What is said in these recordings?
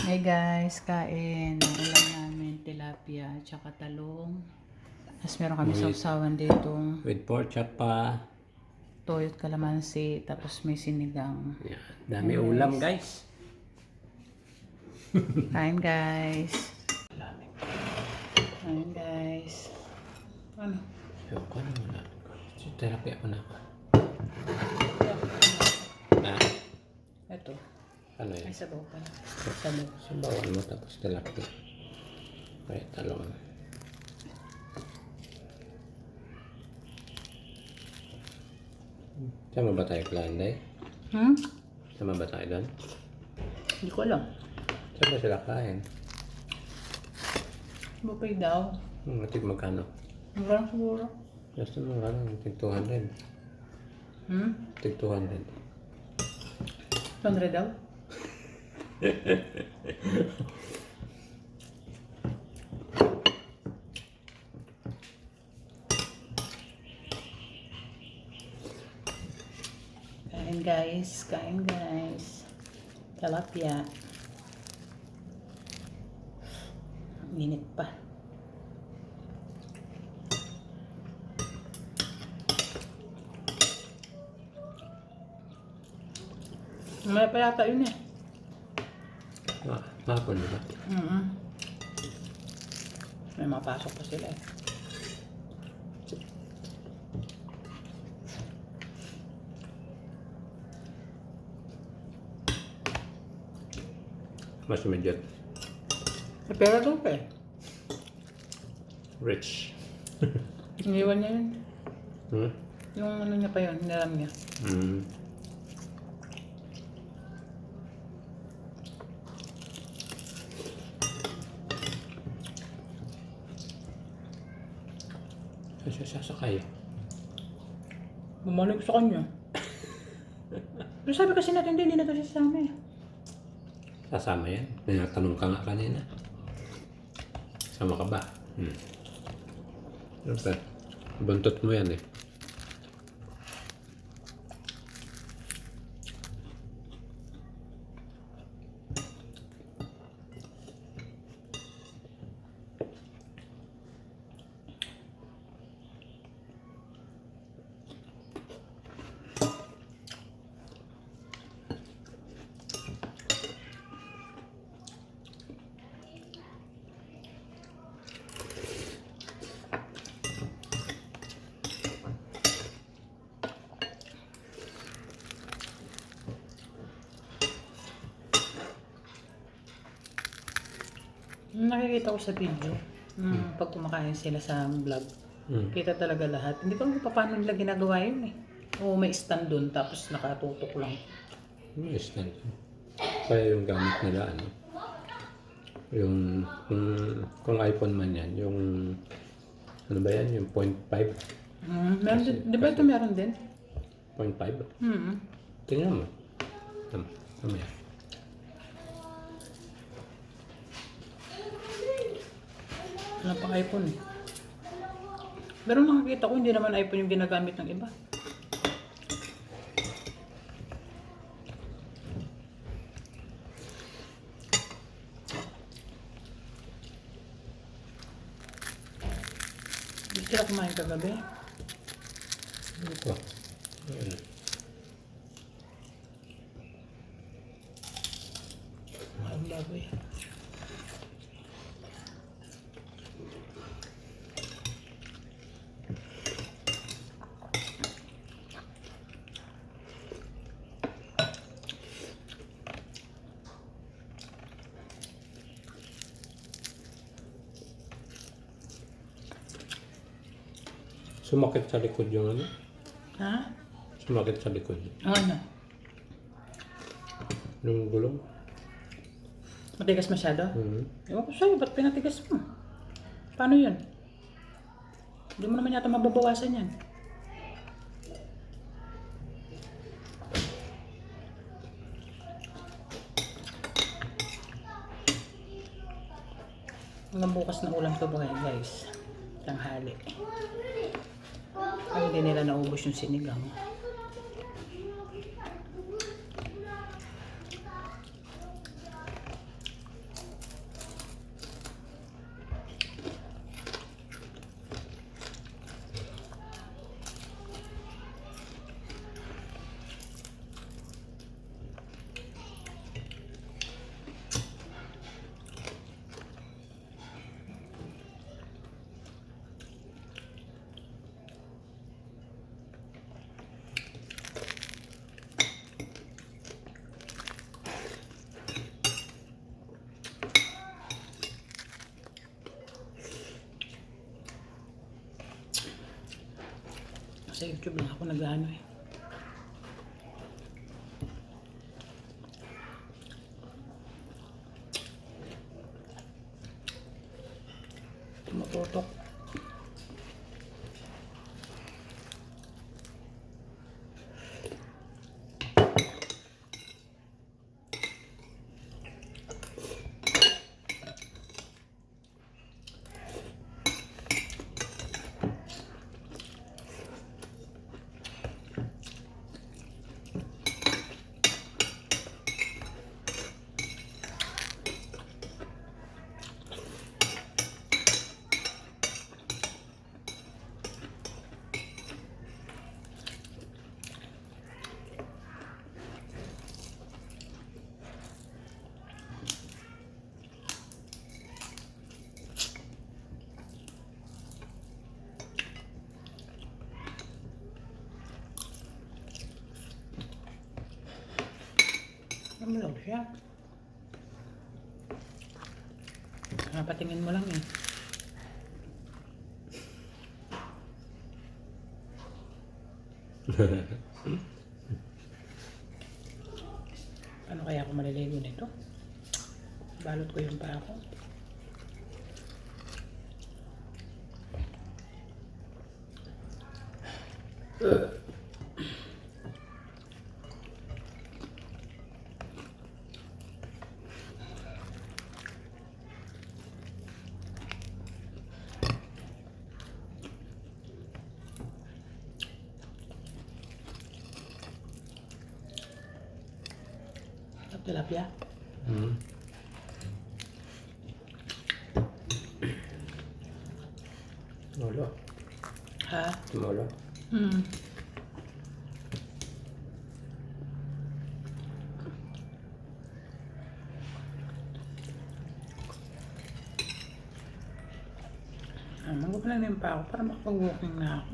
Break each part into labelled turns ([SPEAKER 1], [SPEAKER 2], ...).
[SPEAKER 1] Hey guys, kain. Ang ulam namin, tilapia, tsaka talong. Tapos meron kami sausawan dito.
[SPEAKER 2] With pork chop pa.
[SPEAKER 1] Toyo at kalamansi. Tapos may sinigang.
[SPEAKER 2] Yeah, dami ulam guys.
[SPEAKER 1] Kain guys. Kain guys. Ano?
[SPEAKER 2] Yung ko na wala. Therapy ako na. Ah,
[SPEAKER 1] Ito.
[SPEAKER 2] ano
[SPEAKER 1] Ay,
[SPEAKER 2] yan?
[SPEAKER 1] sabaw pala. Sabaw.
[SPEAKER 2] Sabawan mo tapos tilapia. Okay, talong. Sama ba tayo Klanday? Sama ba tayo doon?
[SPEAKER 1] Hindi ko alam.
[SPEAKER 2] Saan ba sila kain?
[SPEAKER 1] Bupay daw.
[SPEAKER 2] Matig magkano?
[SPEAKER 1] Mura siguro.
[SPEAKER 2] Gusto mo nga lang, tig 200. Tig 200.
[SPEAKER 1] 100 daw? Kain guys, kain guys. Tilapia. Ang init pa. May pa yata yun eh.
[SPEAKER 2] Hapon ba?
[SPEAKER 1] May mapasok pa sila eh.
[SPEAKER 2] Mas medyo
[SPEAKER 1] May pera doon pa eh.
[SPEAKER 2] rich.
[SPEAKER 1] Iniwan niya yun.
[SPEAKER 2] Hmm?
[SPEAKER 1] Yung ano niya pa yun, hiniram niya.
[SPEAKER 2] Kasi sasakay.
[SPEAKER 1] Bumalik sa kanya. Pero sabi kasi natin, hindi na ito sasama eh.
[SPEAKER 2] Sasama yan. May natanong ka nga kanina. Sama ka ba? Siyempre, buntot mo yan eh.
[SPEAKER 1] Nakikita ko sa video, pag kumakain sila sa vlog, kita talaga lahat. Hindi ko alam kung paano nila ginagawa yun eh. O may stand dun, tapos nakatutok lang.
[SPEAKER 2] May stand. Kaya yung gamit nila ano. Yung kung iPhone man yan, yung ano ba yan, yung 0.5?
[SPEAKER 1] Meron din, di ba ito meron din?
[SPEAKER 2] 0.5? Tingnan mo. Mamaya.
[SPEAKER 1] Wala pang iPhone eh. Pero nakakita ko, hindi naman iPhone yung ginagamit ng iba. Hindi sila kumain kagabi.
[SPEAKER 2] Ito. Ayan.
[SPEAKER 1] Ang baboy.
[SPEAKER 2] Sumakit sa likod yung ano?
[SPEAKER 1] Ha?
[SPEAKER 2] Sumakit sa likod.
[SPEAKER 1] Ang ano?
[SPEAKER 2] Yung gulong.
[SPEAKER 1] Matigas masyado? Ewan ko sa'yo, ba't pinatigas mo? Paano yun? Hindi mo naman yata mababawasan yan. Hanggang bukas na ulam to ba guys? Tanghali. Ay, hindi nila naubos yung sinigang. Sa YouTube lang ako nag-ano eh. Tumututok. Namulaw siya. Patingin mo lang eh. Ano kaya ako maliligo nito? Balot ko yung paa ko. Tilapia.
[SPEAKER 2] Wala.
[SPEAKER 1] Ha?
[SPEAKER 2] Wala.
[SPEAKER 1] Manggo pa lang yung pa ako para makapag-walking na ako.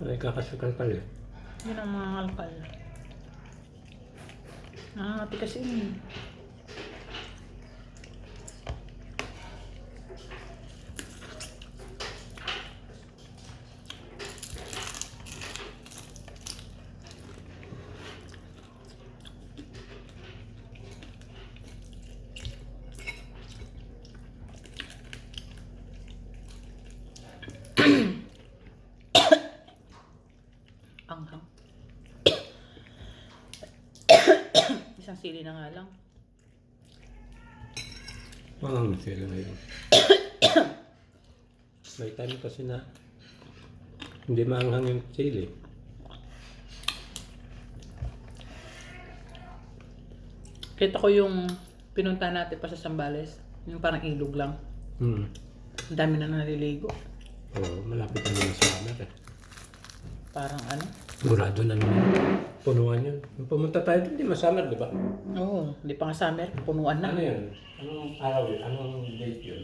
[SPEAKER 2] Ay, kakasukal pala.
[SPEAKER 1] Yun ang mga alkal. Nakangati kasi yun. Anghang. Isang sili na nga lang.
[SPEAKER 2] Ang sila ngayon. May time kasi na hindi maanghang yung sili.
[SPEAKER 1] Kita ko yung pinunta natin pa sa Zambales. Yung parang ilog lang. Ang dami na naliligo.
[SPEAKER 2] Oo, malapit na naman sa amin eh.
[SPEAKER 1] Parang ano?
[SPEAKER 2] Murado na naman. Punuan yun. Nung pumunta tayo, hindi masummer, di ba?
[SPEAKER 1] Oo, hindi pa nga summer. Punuan na.
[SPEAKER 2] Ano yun? Anong araw yun? Anong date yun?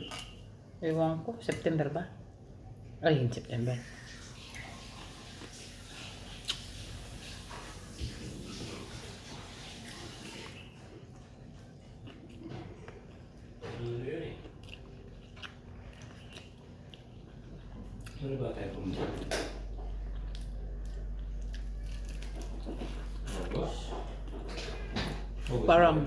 [SPEAKER 1] Ewan ko, September ba? Ay, hindi September.
[SPEAKER 2] Ano yun eh? Ano ba tayo pumunta? August?
[SPEAKER 1] Parang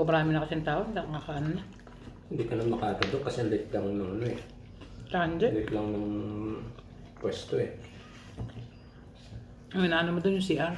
[SPEAKER 1] marami na kasing tao, hindi ako nakakaano na.
[SPEAKER 2] Hindi ka na makatado kasi late lang nung ano eh.
[SPEAKER 1] Kandi.
[SPEAKER 2] Late lang nung pwesto eh.
[SPEAKER 1] Ang inaano mo doon yung CR.